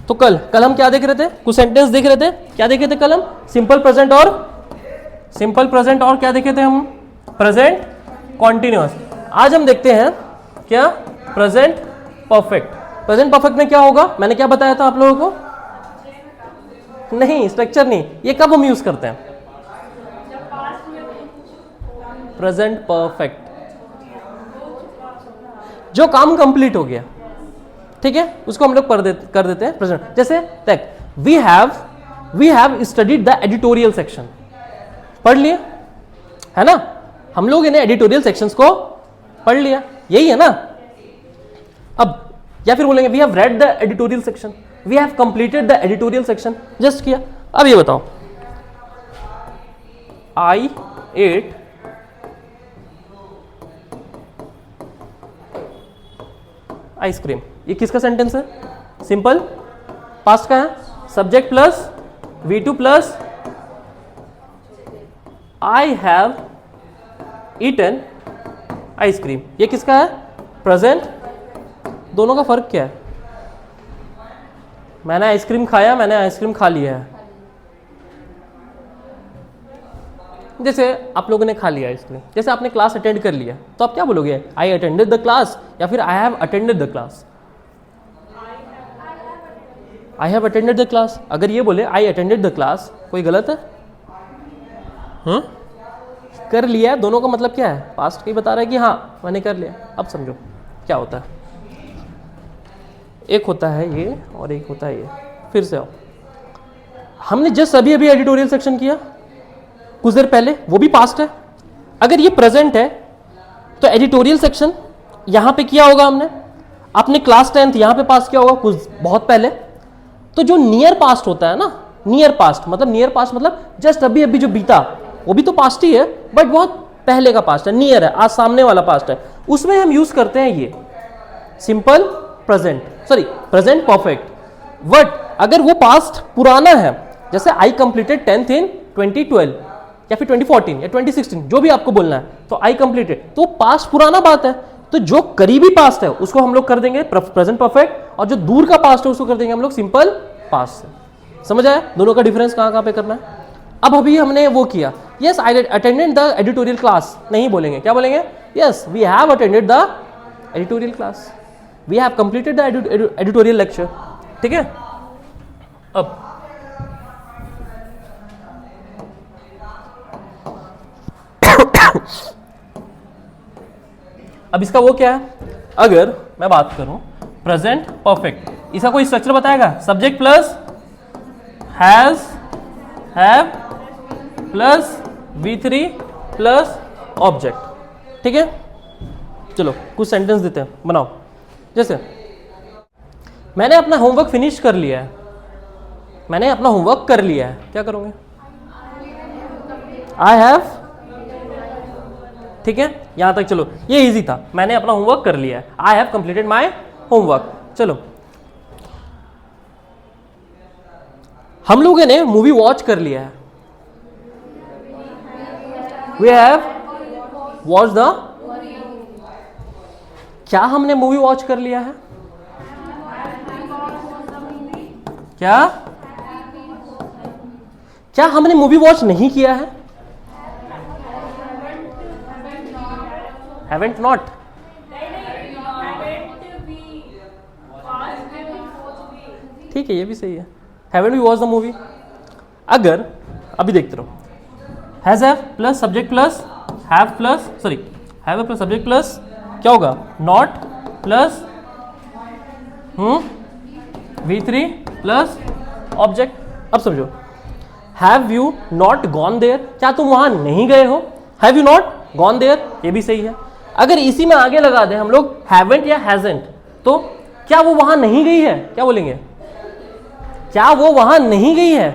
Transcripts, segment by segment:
तो कल हम क्या देख रहे थे? कुछ सेंटेंस देख रहे थे। क्या देखे थे कल हम? सिंपल प्रेजेंट और क्या देखे थे हम? Present continuous. आज हम देखते हैं क्या? Present perfect. प्रेजेंट परफेक्ट में क्या होगा? मैंने क्या बताया था आप लोगों को? नहीं, स्ट्रक्चर नहीं। ये कब हम यूज करते हैं? प्रेजेंट परफेक्ट, जो काम कंप्लीट हो गया, ठीक है, उसको हम लोग कर देते हैं प्रेजेंट। जैसे देख, we have studied the editorial section. पढ़ लिया है ना? हम लोग इन्हें एडिटोरियल सेक्शंस को पढ़ लिया, यही है ना? अब या फिर बोलेंगे we have read the editorial section, we have completed the editorial section, just किया। अब ये बताओ, आई एट आइसक्रीम, ये किसका सेंटेंस है? सिंपल पास्ट का है। Subject plus V2 plus I have eaten ice cream, ये किसका है? प्रेजेंट। दोनों का फर्क क्या है? मैंने आइसक्रीम खाया, मैंने आइसक्रीम खा लिया है। जैसे आप लोगों ने खा लिया आइसक्रीम, जैसे आपने क्लास अटेंड कर लिया, तो आप क्या बोलोगे? आई अटेंडेड द क्लास या फिर I have attended the class? I have attended the class. अगर ये बोले आई अटेंडेड द क्लास, कोई गलत है? कर लिया, दोनों का मतलब क्या है? पास्ट ही बता रहा है कि हाँ मैंने कर लिया। अब समझो क्या होता है। एक होता है ये और एक होता है ये। फिर से आओ, हमने जस्ट अभी एडिटोरियल सेक्शन किया कुछ देर पहले, वो भी पास्ट है। अगर ये प्रेजेंट है तो एडिटोरियल सेक्शन यहां पे किया होगा हमने, आपने क्लास 10th यहां पे पास किया होगा कुछ बहुत पहले। तो जो नियर पास्ट होता है ना, नियर पास्ट मतलब जस्ट अभी जो बीता, वो भी तो पास्ट ही है, बट बहुत पहले का पास्ट है, नियर है, आज सामने वाला पास्ट है। उसमें हम यूज करते हैं ये सिंपल प्रेजेंट परफेक्ट। बट अगर वो पास्ट पुराना है, जैसे आई कंप्लीटेड 10th इन 2012 या फिर 2014 या 2016, जो भी आपको बोलना है, तो आई कंप्लीटेड, तो पास्ट पुराना बात है। तो जो करीबी पास्ट है उसको हम लोग कर देंगे प्रेजेंट परफेक्ट, और जो दूर का पास्ट है उसको कर देंगे हम लोग सिंपल पास्ट। समझ आया दोनों का डिफरेंस कहां पे करना है? अब अभी हमने वो किया, yes I attended the editorial class, नहीं बोलेंगे, क्या बोलेंगे? Yes we have attended the editorial class, we have completed the editorial lecture. ठीक है, अब इसका वो क्या है? अगर मैं बात करूं प्रेजेंट परफेक्ट, इसका कोई स्ट्रक्चर बताएगा? Subject plus has have plus V3 plus object. ठीक है, चलो कुछ सेंटेंस देते हैं, बनाओ। जैसे मैंने अपना होमवर्क फिनिश कर लिया है, मैंने अपना होमवर्क कर लिया है, क्या करोगे? I have. ठीक है, यहां तक चलो, ये इजी था, मैंने अपना होमवर्क कर लिया है, I have completed my homework. चलो, हम लोगों ने मूवी वॉच कर लिया है, वी हैव वॉच द। क्या हमने मूवी वॉच कर लिया है? क्या हमने मूवी वॉच नहीं किया है? Haven't not. ठीक है, ये भी सही है, haven't we watch the movie. अगर अभी देखते रहो, has have plus subject plus have plus have plus subject plus क्या होगा? Not plus V3 plus object. अब समझो, have you not gone there, क्या तुम वहां नहीं गए हो? Have you not gone there, ये भी सही है। अगर इसी में आगे लगा दें हम लोग हैवेंट या हैजेंट, तो क्या वो वहां नहीं गई है? क्या बोलेंगे? क्या वो वहां नहीं गई है?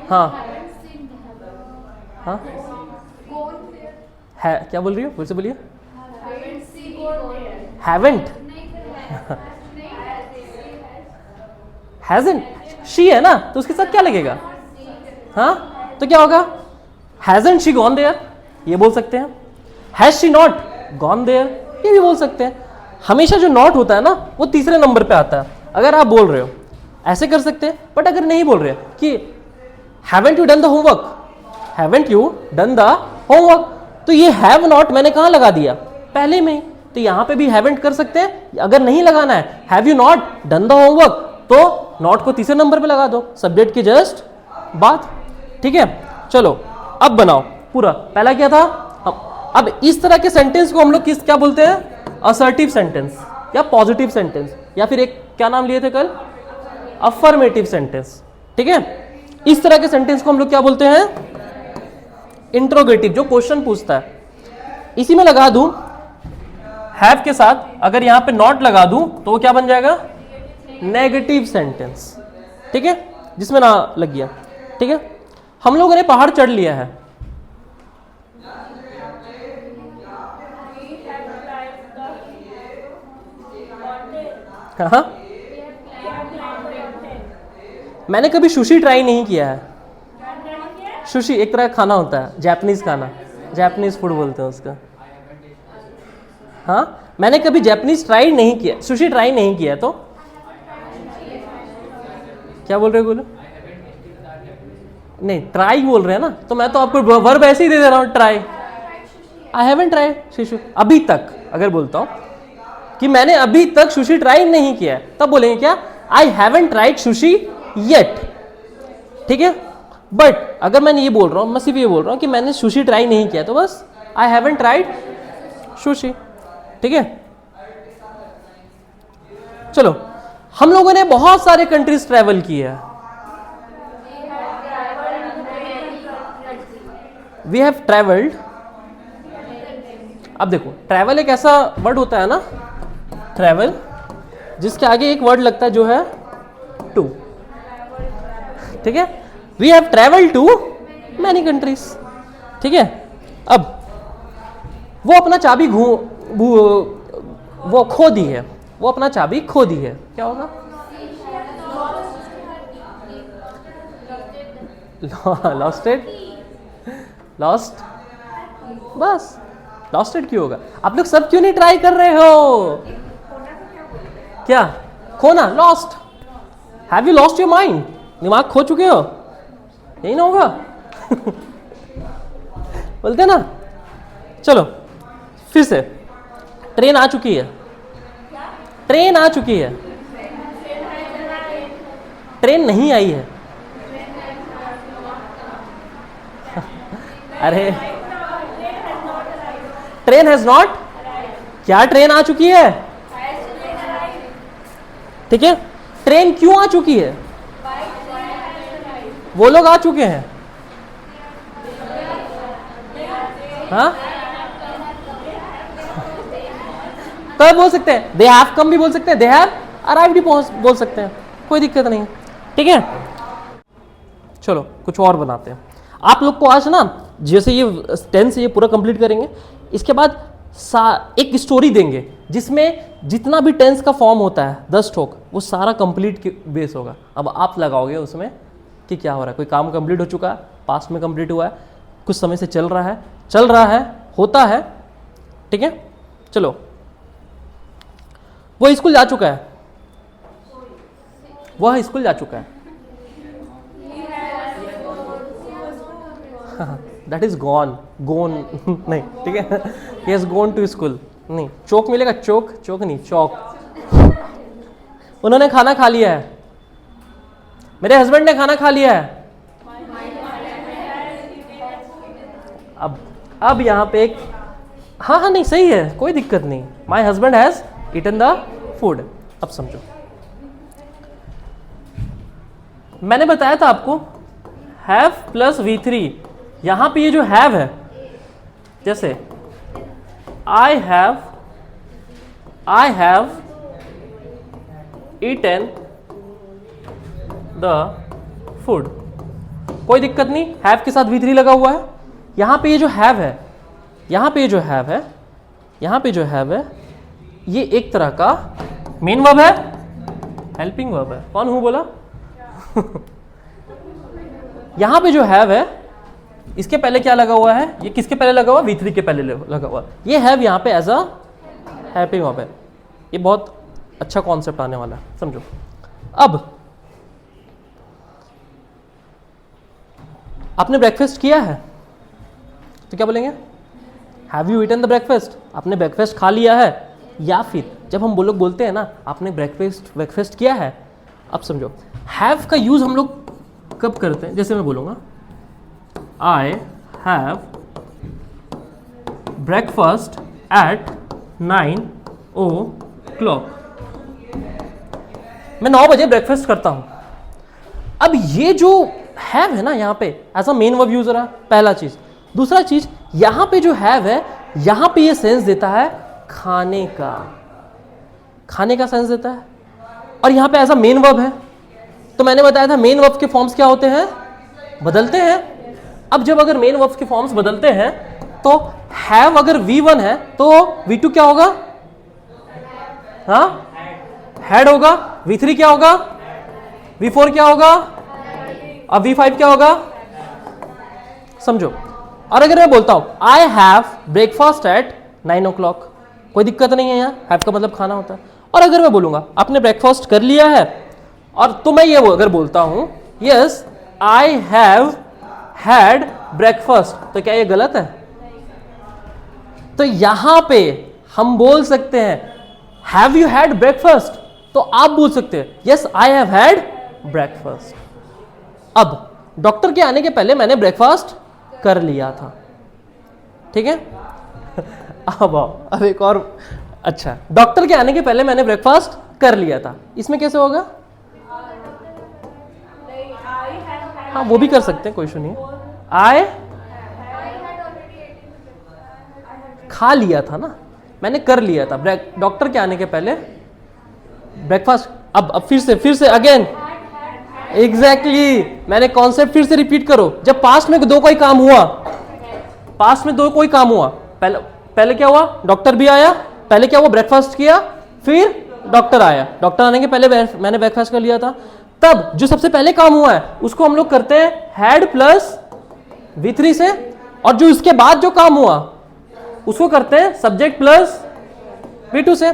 हाँ हाँ, है, क्या बोल रही हो? फिर से बोलिए। हैवेंट हैजेंट, शी है ना, तो उसके साथ क्या लगेगा? हाँ, तो क्या होगा? हैजेंट शी गॉन देयर, ये बोल सकते हैं। Has she not gone there, ये भी बोल सकते हैं। हमेशा जो नॉट होता है ना, वो तीसरे नंबर पे आता है। अगर आप बोल रहे हो ऐसे कर सकते हैं, बट अगर नहीं बोल रहे कि haven't you done the homework, haven't you done the homework, तो ये हैव नॉट मैंने कहाँ लगा दिया, पहले में ही। तो यहां पे भी हैवेंट कर सकते हैं। अगर नहीं लगाना है have you not done the homework, तो नॉट को तीसरे नंबर पे लगा दो, सब्जेक्ट की जस्ट बात। ठीक है, चलो अब बनाओ पूरा। पहला क्या था, अब इस तरह के सेंटेंस को हम लोग किस क्या बोलते हैं, असर्टिव सेंटेंस या पॉजिटिव सेंटेंस, या फिर एक क्या नाम लिए थे कल, अफर्मेटिव सेंटेंस। ठीक है, इस तरह के सेंटेंस को हम लोग क्या बोलते हैं, इंट्रोगेटिव, जो क्वेश्चन पूछता है। इसी में लगा दूं हैव के साथ, अगर यहां पे नॉट लगा दूं तो वो क्या बन जाएगा, नेगेटिव सेंटेंस। ठीक है, जिसमें ना लग गया। ठीक है, हम लोगों ने पहाड़ चढ़ लिया है, हाँ, मैंने कभी सुशी ट्राई नहीं किया है। सुशी एक तरह का खाना होता है, जापानीज खाना, जापानीज फूड बोलते हैं उसका। हाँ, मैंने कभी जापानीज ट्राई नहीं किया, सुशी ट्राई नहीं किया। तो क्या बोल रहे हो, बोलो। नहीं, ट्राई बोल रहे हैं ना, तो मैं तो आपको वर्ब ऐसे ही दे रहा हूँ, try. I haven't try sushi, अभी तक अगर बोलता हूँ कि मैंने अभी तक सुशी ट्राई नहीं किया है, तब बोलेंगे क्या, I haven't tried sushi yet. ठीक है, बट अगर मैं ये बोल रहा हूँ, मैं सिर्फ ये बोल रहा हूँ कि मैंने सुशी ट्राई नहीं किया, तो बस आई हैवंट ट्राइड सुशी। ठीक है, चलो, हम लोगों ने बहुत सारे कंट्रीज ट्रैवल किए हैं। We have travelled. अब देखो, ट्रैवल एक ऐसा वर्ड होता है ना, ट्रैवल, जिसके आगे एक वर्ड लगता है जो है टू। ठीक है, we have travelled to many countries. ठीक है, अब वो अपना चाबी वो खो दी है, वो अपना चाबी खो दी है, क्या होगा, लॉस्ट इट, लॉस्ट, बस लॉस्ट इट क्यों होगा। आप लोग सब क्यों नहीं ट्राई कर रहे हो, क्या खोना, lost, have you lost your mind, दिमाग खो चुके हो, यही ना होगा। बोलते ना। चलो फिर से, ट्रेन आ चुकी है, ट्रेन आ चुकी है, ट्रेन नहीं आई है। अरे ट्रेन हैज नॉट, क्या ट्रेन आ चुकी है। ठीक है, ट्रेन क्यों आ चुकी है, वो लोग आ चुके हैं। हाँ, तो बोल सकते हैं दे हैव कम भी बोल सकते हैं, दे हैव अराइव्ड भी बोल सकते हैं, कोई दिक्कत नहीं है। ठीक है, चलो कुछ और बनाते हैं। आप लोग को आज ना, जैसे ये टेंस ये पूरा कंप्लीट करेंगे, इसके बाद एक स्टोरी देंगे जिसमें जितना भी टेंस का फॉर्म होता है 10 स्ट्रोक, वो सारा कंप्लीट बेस होगा। अब आप लगाओगे उसमें कि क्या हो रहा है, कोई काम कंप्लीट हो चुका है, पास्ट में कंप्लीट हुआ है, कुछ समय से चल रहा है, होता है। ठीक है, चलो, वो स्कूल जा चुका है, वह स्कूल जा चुका है, दैट इज गॉन, गोन नहीं, ठीक है, he has gone to school, नहीं, चौक मिलेगा, चौक, चौक नहीं, चौक। उन्होंने खाना खा लिया है, मेरे हस्बैंड ने खाना खा लिया है। अब यहां पे एक, हाँ नहीं, सही है, कोई दिक्कत नहीं, my husband has eaten the food. अब समझो, मैंने बताया था आपको हैव प्लस V3, यहां पे ये जो हैव है, जैसे I have eaten the food, कोई दिक्कत नहीं, हैव के साथ V3 लगा हुआ है। यहां पे ये जो हैव है, यहां पे जो हैव है, यहां पे जो हैव है, ये एक तरह का मेन वर्ब है, हेल्पिंग वर्ब है। कौन हूं बोला? यहां पे जो हैव है, इसके पहले क्या लगा हुआ है, ये किसके पहले लगा हुआ, V3 के पहले लगा हुआ, ये हैव यहां पे एज अ हेल्पिंग वर्ब है। ये बहुत अच्छा कॉन्सेप्ट आने वाला है, समझो। अब आपने ब्रेकफास्ट किया है तो क्या बोलेंगे? Have you eaten the breakfast? आपने ब्रेकफास्ट खा लिया है। या फिर जब हम लोग बोलते हैं ना आपने ब्रेकफास्ट किया है, अब समझो हैव का यूज हम लोग कब करते हैं? जैसे मैं बोलूंगा I have breakfast at 9 o'clock। मैं 9 बजे ब्रेकफास्ट करता हूं। अब ये जो हैव है ना यहाँ पे as a main verb use हो रहा है, पहला चीज। दूसरा चीज यहां पे जो हैव है, यहां पे ये सेंस देता है खाने का सेंस देता है, और यहां पे एज अ मेन वर्ब है। तो मैंने बताया था मेन वर्ब के फॉर्म्स क्या होते हैं? बदलते हैं। अब जब अगर मेन वर्ब के फॉर्म्स बदलते हैं तो हैव अगर V1 है तो V2 क्या होगा? हाँ, हैड होगा। V3 क्या होगा? V4 क्या होगा? अब V5 क्या होगा? समझो। और अगर मैं बोलता हूं I have breakfast at 9 o'clock, कोई दिक्कत नहीं है, यहाँ हैव का मतलब खाना होता है। और अगर मैं बोलूंगा आपने ब्रेकफास्ट कर लिया है, और तो मैं ये अगर बोलता हूं yes I have had breakfast, तो क्या ये गलत है? तो यहां पे हम बोल सकते हैं हैव यू हैड ब्रेकफास्ट, तो आप बोल सकते हैं yes I have had breakfast. अब डॉक्टर के आने के पहले मैंने ब्रेकफास्ट कर लिया था, ठीक है। अब एक और, अच्छा, डॉक्टर के आने के पहले मैंने ब्रेकफास्ट कर लिया था, इसमें कैसे होगा? हाँ, वो भी कर सकते हैं, कोई इशू नहीं है। आई खा लिया था ना, मैंने कर लिया था डॉक्टर के आने के पहले ब्रेकफास्ट। अब फिर से अगेन एग्जैक्टली मैंने कॉन्सेप्ट फिर से रिपीट करो। जब पास्ट में दो कोई काम हुआ, पहले क्या हुआ? डॉक्टर भी आया, पहले क्या हुआ? ब्रेकफास्ट किया, फिर डॉक्टर आया। डॉक्टर आने के पहले मैंने ब्रेकफास्ट कर लिया था। तब जो सबसे पहले काम हुआ है उसको हम लोग करते हैं हैड प्लस V3 से, और जो इसके बाद जो काम हुआ उसको करते हैं सब्जेक्ट प्लस V2 से।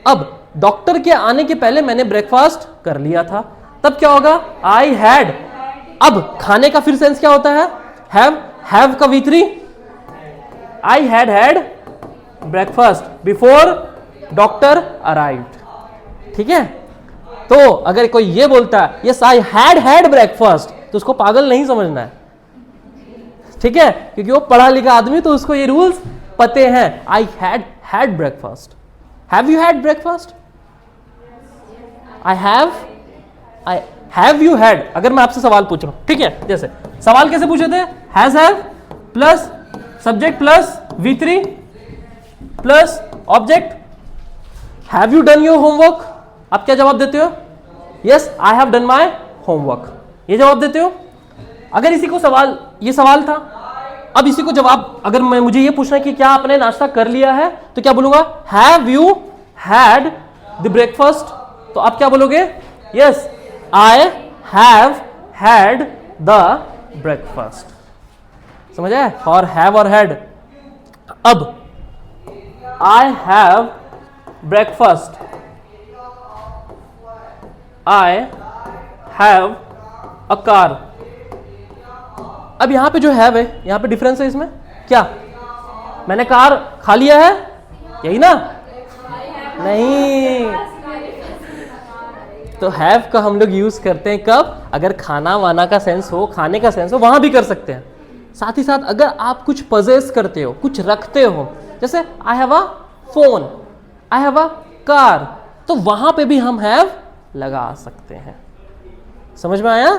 अब डॉक्टर के आने के पहले मैंने ब्रेकफास्ट कर लिया था, तब क्या होगा? I had. अब खाने का फिर सेंस क्या होता है? हैव का V3, I had breakfast before doctor arrived, ठीक है। तो अगर कोई ये बोलता है यस आई हैड ब्रेकफास्ट, तो उसको पागल नहीं समझना है, ठीक है, क्योंकि वो पढ़ा लिखा आदमी, तो उसको ये रूल्स पते हैं। I had breakfast. Have you had breakfast? I have you had. अगर मैं आपसे सवाल पूछ रहा हूं, ठीक है, जैसे सवाल कैसे पूछे थे? Has have plus subject plus V3 plus object. Have you done your homework? आप क्या जवाब देते हो? Yes I have done my homework, ये जवाब देते हो। अगर इसी को ये सवाल था, अब इसी को जवाब अगर मुझे ये पूछना है कि क्या आपने नाश्ता कर लिया है, तो क्या बोलूंगा? Have you had the breakfast? तो आप क्या बोलोगे? Yes I have had the breakfast. समझ आए? और हैव और हैड। अब I have breakfast, I have a car. अब यहां पे जो हैव है, यहां पे डिफरेंस है इसमें क्या? मैंने कार खा लिया है, यही ना? नहीं, तो हैव का हम लोग यूज करते हैं कब? अगर खाना वाना का सेंस हो, खाने का सेंस हो, वहां भी कर सकते हैं। साथ ही साथ अगर आप कुछ पजेस करते हो, कुछ रखते हो, जैसे I have a phone, I have a car, तो वहां पे भी हम हैव लगा सकते हैं। समझ में आया?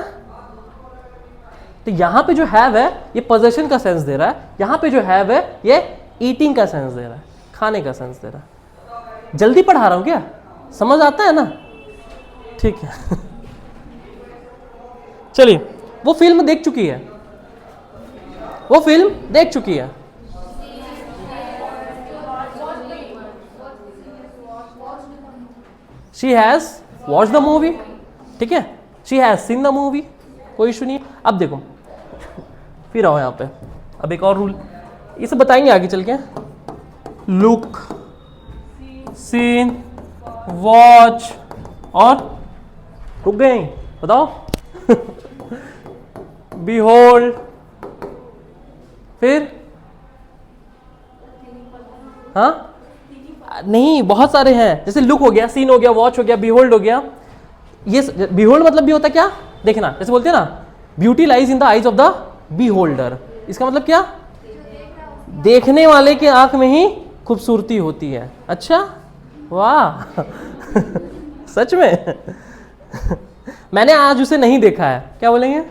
तो यहां पे जो हैव है ये पोजेशन का सेंस दे रहा है, यहां पे जो हैव है ये ईटिंग का सेंस दे रहा है, खाने का सेंस दे रहा है। जल्दी पढ़ा रहा हूं क्या? समझ आता है ना? ठीक है। चलिए, वो फिल्म देख चुकी है, वो फिल्म देख चुकी है। She has watch the movie, ठीक है, she has seen the movie, कोई इशू नहीं। अब देखो, फिर आओ यहां पे, अब एक और रूल, ये सब बताएंगे आगे चल के। लुक, सीन, वॉच और रुक गए, बताओ। behold, फिर हाँ नहीं, बहुत सारे हैं, जैसे लुक हो गया, सीन हो गया, वॉच हो गया, बिहोल्ड हो गया। ये बिहोल्ड मतलब भी होता क्या, देखना, जैसे बोलते हैं ना, beauty lies in the eyes of the beholder. इसका मतलब क्या, देखने वाले के आंख में ही खूबसूरती होती है। अच्छा, वाह। सच में। मैंने आज उसे नहीं देखा है, क्या बोलेंगे?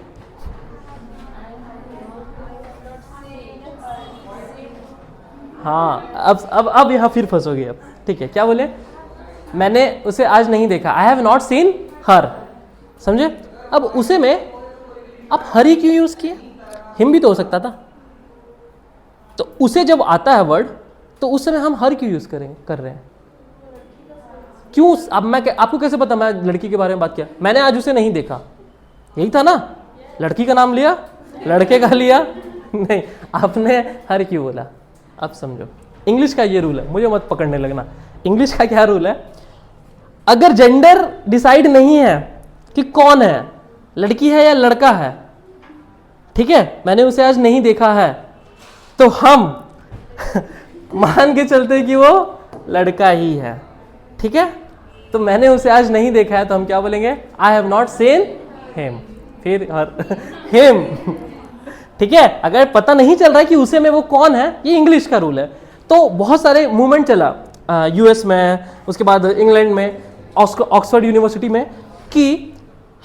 हाँ, अब यहाँ फिर फंसोगे अब। ठीक है, क्या बोले? मैंने उसे आज नहीं देखा, आई हैव नॉट सीन हर। समझे? अब उसे में आप हर ही क्यों यूज किए? हिम भी तो हो सकता था। तो उसे जब आता है वर्ड, तो उस समय हम हर क्यों यूज कर रहे हैं? क्यों? अब मैं आपको कैसे पता मैं लड़की के बारे में बात किया? मैंने आज उसे नहीं देखा, यही था ना। लड़की का नाम लिया, लड़के का लिया नहीं, आपने हर क्यों बोला? अब समझो, इंग्लिश का ये रूल है, मुझे मत पकड़ने लगना। इंग्लिश का क्या रूल है? अगर जेंडर डिसाइड नहीं है कि कौन है, लड़की है या लड़का है, ठीक है, मैंने उसे आज नहीं देखा है, तो हम मान के चलते कि वो लड़का ही है। ठीक है, तो मैंने उसे आज नहीं देखा है, तो हम क्या बोलेंगे? I have not seen him. फिर हिम। ठीक है, अगर पता नहीं चल रहा है कि उसे में वो कौन है, ये इंग्लिश का रूल है। तो बहुत सारे मूवमेंट चला यूएस में, उसके बाद इंग्लैंड में, ऑक्सफोर्ड यूनिवर्सिटी में, कि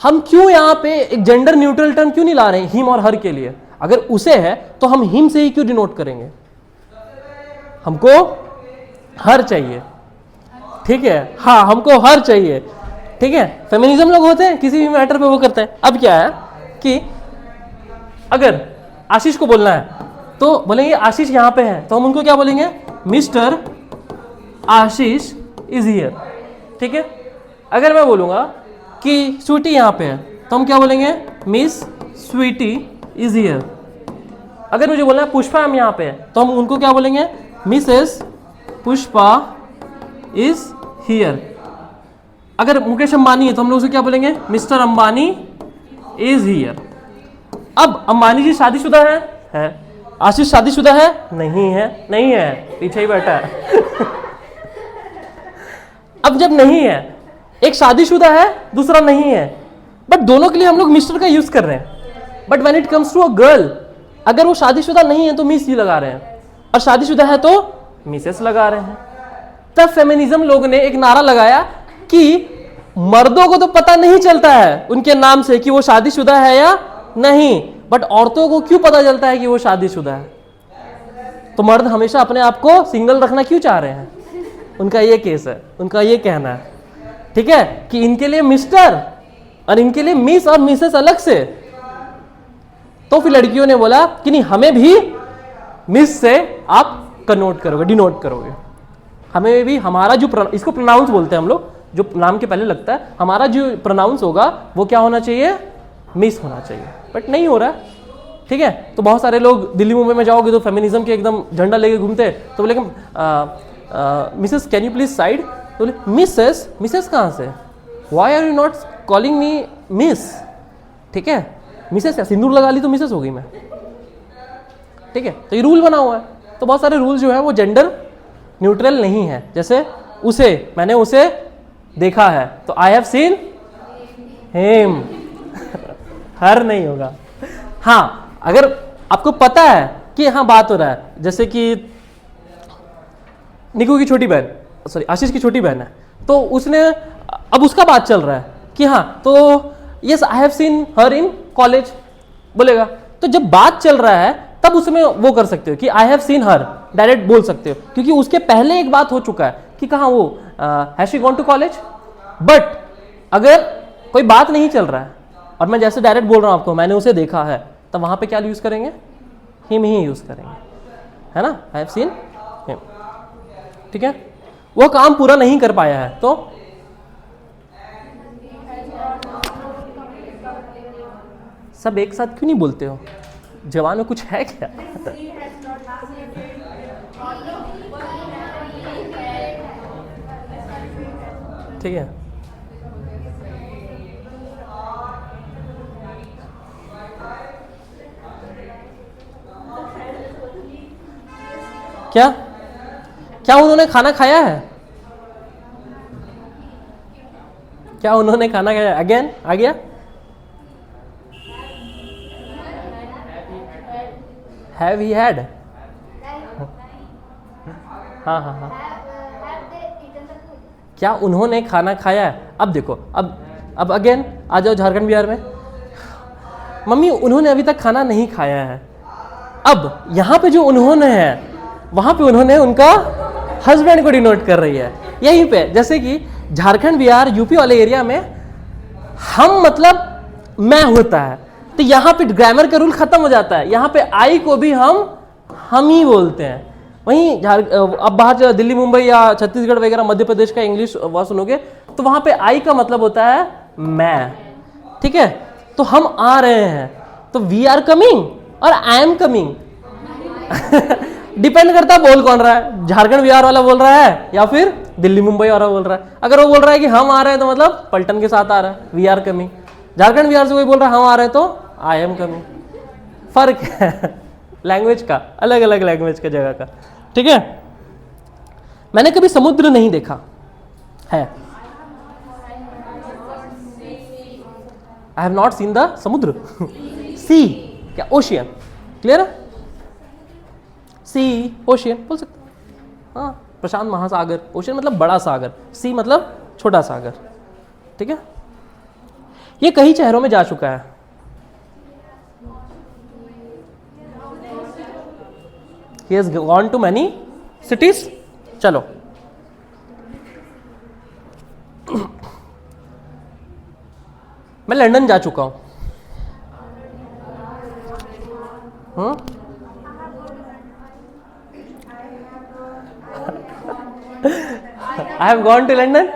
हम क्यों यहाँ पे एक जेंडर न्यूट्रल टर्म क्यों नहीं ला रहे हैं हिम और हर के लिए? अगर उसे है तो हम हिम से ही क्यों डिनोट करेंगे? हमको हर चाहिए। ठीक है, हाँ, हमको हर चाहिए। ठीक है, फेमिनिज्म लोग होते हैं, किसी भी मैटर पे वो करते हैं। अब क्या है कि अगर आशीष को बोलना है तो बोलेंगे आशीष यहाँ पे है, तो हम उनको क्या बोलेंगे? Mister Ashish is here. ठीक है, अगर मैं बोलूंगा कि स्वीटी यहाँ पे है, तो हम क्या बोलेंगे? Miss Sweetie is here. अगर मुझे बोलना है पुष्पा हम यहाँ पे है, तो हम उनको क्या बोलेंगे? Mrs Pushpa is here. अगर मुकेश अंबानी है, तो हम लोग उसे क्या बोलेंगे? Mister Ambani is here. अब अंबानी जी शादीशुदा है? आशीष शादीशुदा है? नहीं है, नहीं है, पीछे ही बैठा है। अब जब नहीं है, एक शादीशुदा है, दूसरा नहीं है, बट दोनों के लिए हम लोग मिस्टर का यूज कर रहे हैं। But when it comes to a girl, अगर वो शादीशुदा नहीं है तो मिस ही लगा रहे हैं, और शादीशुदा है तो मिसेस लगा रहे हैं। तब फेमिनिज्म लोग ने एक नारा लगाया कि मर्दों को तो पता नहीं चलता है उनके नाम से कि वो शादीशुदा है या नहीं, बट औरतों को क्यों पता चलता है कि वो शादीशुदा है? तो मर्द हमेशा अपने आप को सिंगल रखना क्यों चाह रहे हैं? उनका ये केस है, उनका ये कहना है। ठीक है, कि इनके लिए मिस्टर और इनके लिए मिस और मिसेस अलग से। तो फिर लड़कियों ने बोला कि नहीं, हमें भी मिस से आप कनोट करोगे, डिनोट करोगे। हमें भी हमारा जो इसको प्रोनाउंस बोलते हैं हम लोग, जो नाम के पहले लगता है, हमारा जो प्रोनाउंस होगा वो क्या होना चाहिए? मिस होना चाहिए। बट नहीं हो रहा है। ठीक है, तो बहुत सारे लोग दिल्ली मुंबई में जाओगे तो फेमिनिज्म के एकदम झंडा लेके घूमते, तो बोले Mrs can you please side? तो बोले मिसेस, मिसेस कहाँ से? Why are you not calling me miss? ठीक है, मिसेस क्या, सिंदूर लगा ली तो मिसेस हो गई मैं? ठीक है, तो ये रूल बना हुआ है। तो बहुत सारे रूल जो है वो जेंडर न्यूट्रल नहीं है। जैसे उसे, मैंने उसे देखा है, तो आई हैव सीन हिम। हर नहीं होगा। हाँ, अगर आपको पता है कि हाँ बात हो रहा है, जैसे कि निकू की छोटी बहन, सॉरी आशीष की छोटी बहन है, तो उसने, अब उसका बात चल रहा है कि हाँ, तो yes I have seen her in college बोलेगा। तो जब बात चल रहा है तब उसमें वो कर सकते हो कि I have seen her, direct बोल सकते हो, क्योंकि उसके पहले एक बात हो चुका है कि कहाँ वो has she gone to college. But अगर कोई बात नहीं चल रहा है और मैं जैसे डायरेक्ट बोल रहा हूं आपको मैंने उसे देखा है, तब वहां पे क्या यूज करेंगे? हिम ही यूज करेंगे, है ना? I have seen him. ठीक है, वो काम पूरा नहीं कर पाया है तो सब एक साथ क्यों नहीं बोलते हो? जवान में कुछ है क्या? ठीक है, क्या क्या उन्होंने खाना खाया है? क्या उन्होंने खाना खाया? अगेन आ गया। Have he had? हाँ हाँ हाँ। क्या उन्होंने खाना खाया है? अब देखो, अब अगेन आ जाओ झारखंड बिहार में। मम्मी उन्होंने अभी तक खाना नहीं खाया है। अब यहाँ पे जो उन्होंने है वहाँ पे उन्होंने उनका हस्बैंड को डिनोट कर रही है। यहीं पे जैसे कि झारखंड बिहार यूपी वाले एरिया में हम मतलब मैं होता है, तो यहाँ पे ग्रामर का रूल खत्म हो जाता है। यहाँ पे आई को भी हम ही बोलते हैं। वहीं अब बाहर दिल्ली मुंबई या छत्तीसगढ़ वगैरह मध्य प्रदेश का इंग्लिश वहाँ सुनोगे तो वहाँ पे आई का मतलब होता है मैं। ठीक है, तो हम आ रहे हैं तो वी आर कमिंग और आई एम कमिंग डिपेंड करता है बोल कौन रहा है, झारखंड बिहार वाला बोल रहा है या फिर दिल्ली मुंबई वाला बोल रहा है। अगर वो बोल रहा है कि हम आ रहे हैं तो मतलब पलटन के साथ आ रहा है, we are coming. Jharkhand Bihar से कोई बोल रहा है हम आ रहे हैं तो आई एम कमिंग। फर्क है लैंग्वेज का, अलग अलग लैंग्वेज का जगह का। ठीक है, मैंने कभी समुद्र नहीं देखा है। I have not seen the समुद्र सी क्या ओशियन, क्लियर है? सी ओशियन बोल सकते हैं। हाँ, प्रशांत महासागर, ओशियन मतलब बड़ा सागर, सी मतलब छोटा सागर। ठीक है, ये कई शहरों में जा चुका है। He has gone to many cities। चलो मैं लंदन जा चुका हूं। I have gone to London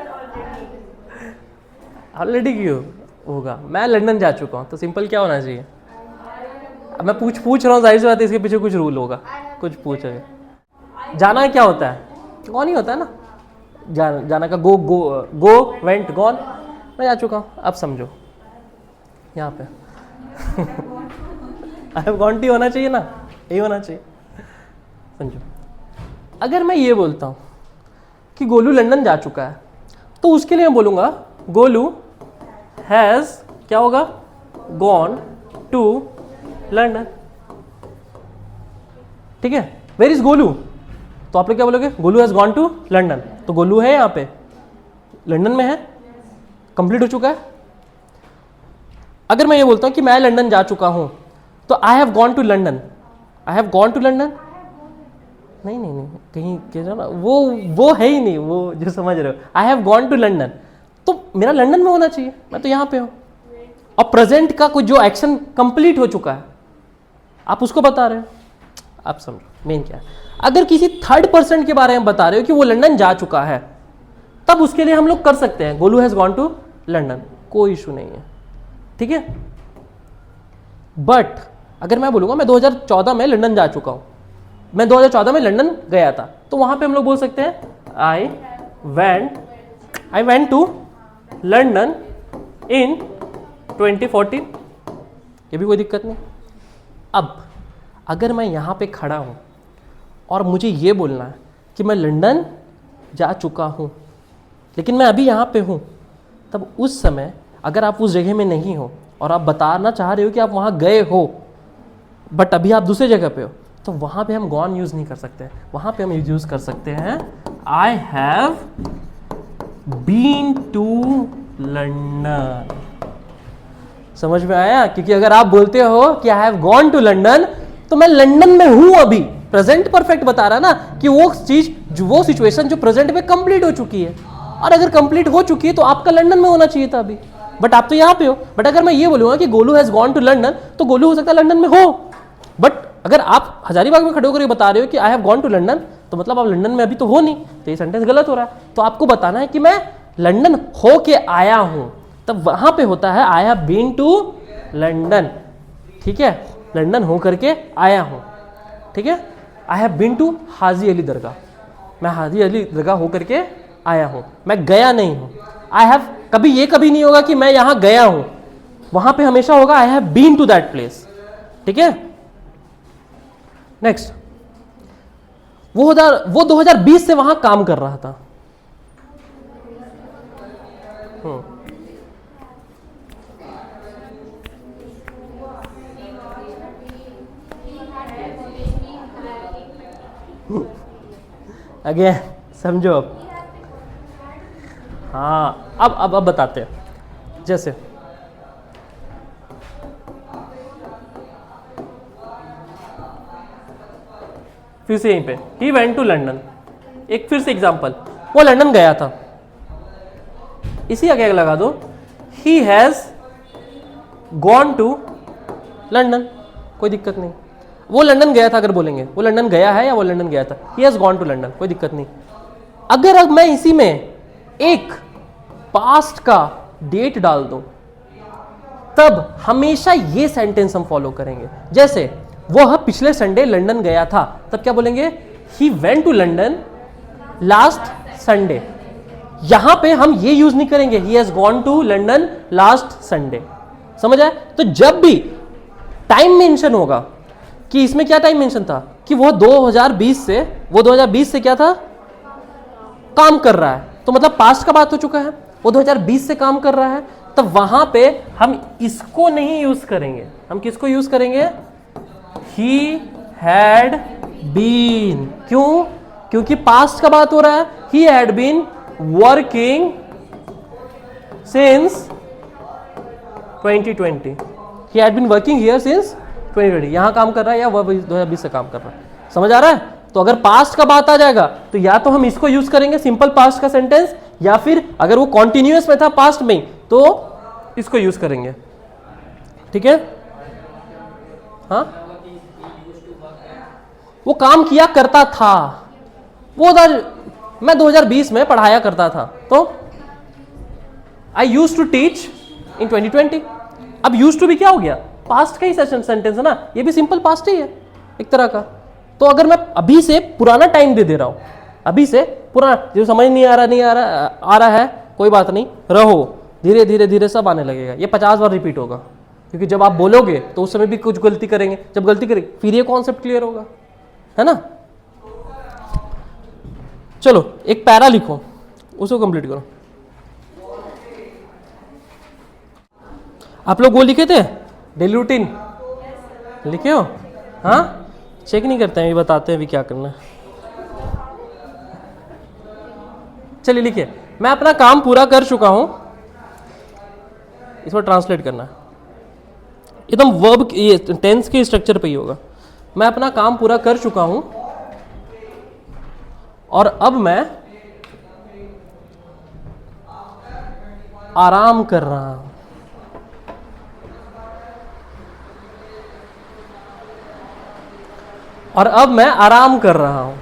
already. क्यों होगा? मैं लंदन जा चुका हूं तो सिंपल क्या होना चाहिए? अब मैं पूछ रहा हूँ, जाहिर सी बात है इसके पीछे कुछ रूल होगा, कुछ पूछ रहे। जाना क्या होता है? गॉन ही होता है ना। जाना का गो वेंट गॉन। मैं जा चुका हूँ, अब समझो यहाँ पे आई हैव गॉन टी होना चाहिए ना, यही होना चाहिए। समझो, अगर मैं ये बोलता हूँ कि गोलू लंदन जा चुका है तो उसके लिए मैं बोलूँगा गोलू हैज़ क्या होगा? Gone to London. ठीक है, वेयर इज गोलू? तो आप लोग क्या बोलोगे? Golu has gone to London. तो गोलू है यहाँ पे, लंदन में है, कंप्लीट हो चुका है। अगर मैं ये बोलता हूँ कि मैं लंदन जा चुका हूँ तो I have gone to London. I have gone to London नहीं नहीं नहीं, कहीं कह ना वो है ही नहीं, वो जो समझ रहे हो। I have gone to London तो मेरा लंदन में होना चाहिए, मैं तो यहाँ पे हूँ। और प्रेजेंट का कुछ जो एक्शन कंप्लीट हो चुका है आप उसको बता रहे हो। आप समझो मेन क्या है। अगर किसी थर्ड पर्सन के बारे में बता रहे हो कि वो लंदन जा चुका है तब उसके लिए हम लोग कर सकते हैं Golu has gone to London, कोई इशू नहीं है। ठीक है, बट अगर मैं बोलूंगा मैं 2014 में लंदन जा चुका हूं, मैं 2014 में लंदन गया था, तो वहां पे हम लोग बोल सकते हैं I went to London in 2014। ये भी कोई दिक्कत नहीं। अब अगर मैं यहाँ पे खड़ा हूँ और मुझे ये बोलना है कि मैं लंदन जा चुका हूँ लेकिन मैं अभी यहाँ पे हूँ, तब उस समय अगर आप उस जगह में नहीं हो और आप बताना चाह रहे हो कि आप वहाँ गए हो बट अभी आप दूसरे जगह पे हो, तो वहाँ पे हम गॉन यूज़ नहीं कर सकते। वहाँ पे हम यूज़ कर सकते हैं I have been to London. समझ में आया? क्योंकि अगर आप बोलते हो कि I have gone to London तो मैं लंदन में हूं अभी, प्रेजेंट परफेक्ट बता रहा ना कि वो चीज वो सिचुएशन जो प्रेजेंट में कंप्लीट हो चुकी है, और अगर कंप्लीट हो चुकी है तो आपका लंदन में होना चाहिए था अभी, बट आप तो यहाँ पे हो। बट अगर मैं ये बोलूंगा कि Golu has gone to London तो गोलू हो सकता है लंदन में हो, बट अगर आप हजारीबाग में खड़े होकर बता रहे हो कि I have gone to London तो मतलब आप लंदन में अभी तो हो नहीं, तो ये सेंटेंस गलत हो रहा है। तो आपको बताना है कि मैं लंदन हो के आया हूं, तब वहां पे होता है I have been to London. ठीक है, लंदन हो करके आया हूं। ठीक है, I have been to Haji Ali dargah, मैं हाजी अली दरगाह हो करके आया हूं, मैं गया नहीं हूं। आई हैव कभी ये कभी नहीं होगा कि मैं यहां गया हूं, वहां पे हमेशा होगा I have been to that place. ठीक है, नेक्स्ट, वो 2020 से वहां काम कर रहा था। अगेन समझो अब। हाँ, अब बताते हैं। जैसे फिर से यहीं पे ही वेंट टू लंदन, एक फिर से एग्जांपल, वो लंदन गया था, इसी आगे लगा दो he has gone to London, कोई दिक्कत नहीं। वो लंदन गया था अगर बोलेंगे, वो लंदन गया है या वो लंदन गया था, he has gone to London, कोई दिक्कत नहीं। अगर अब मैं इसी में एक पास्ट का डेट डाल दूं, तब हमेशा ये सेंटेंस हम फॉलो करेंगे। जैसे वह पिछले संडे लंदन गया था, तब क्या बोलेंगे, he went to London last Sunday. यहां पे हम ये यूज नहीं करेंगे, he has gone to London last Sunday. समझ आए? तो जब भी टाइम मेंशन होगा, कि इसमें क्या टाइम मेंशन था, कि वो 2020 से क्या था, काम कर रहा है, तो मतलब पास्ट का बात हो चुका है, वो 2020 से काम कर रहा है, तब वहां पे हम इसको नहीं यूज करेंगे। हम किसको यूज करेंगे, ही हैड बीन। क्यों? क्योंकि पास्ट का बात हो रहा है, he had been working since 2020, he had been working here since 2020। यहां काम कर रहा है या वह 2020 से काम कर रहा है। समझ आ रहा है? तो अगर पास्ट का बात आ जाएगा तो या तो हम इसको यूज करेंगे सिंपल पास्ट का सेंटेंस, या फिर अगर वो कॉन्टिन्यूअस में था पास्ट में तो इसको यूज करेंगे। ठीक है? हाँ, वो काम किया करता था, मैं 2020 में पढ़ाया करता था, तो आई यूज टू टीच इन 2020। अब यूज टू भी क्या हो गया, पास्ट का ही सेंटेंस है ना, ये भी सिंपल पास्ट ही है एक तरह का। तो अगर मैं अभी से पुराना टाइम दे रहा हूं, अभी से पुराना, जो समझ नहीं आ रहा है, कोई बात नहीं, रहो, धीरे धीरे धीरे सब आने लगेगा। ये 50 बार रिपीट होगा, क्योंकि जब आप बोलोगे तो उस समय भी कुछ गलती करेंगे, जब गलती करेंगे फिर ये कॉन्सेप्ट क्लियर होगा, है ना। चलो एक पैरा लिखो, उसको कंप्लीट करो। आप लोग वो लिखे थे डेली रूटीन, लिखे हो? हाँ, चेक नहीं करते हैं, ये बताते हैं अभी क्या करना है। चलिए लिखिए, मैं अपना काम पूरा कर चुका हूं, इसको ट्रांसलेट करना है, एकदम वर्ब, ये टेंस के स्ट्रक्चर पे ही होगा। मैं अपना काम पूरा कर चुका हूं और अब मैं आराम कर रहा हूं। और अब मैं आराम कर रहा हूं।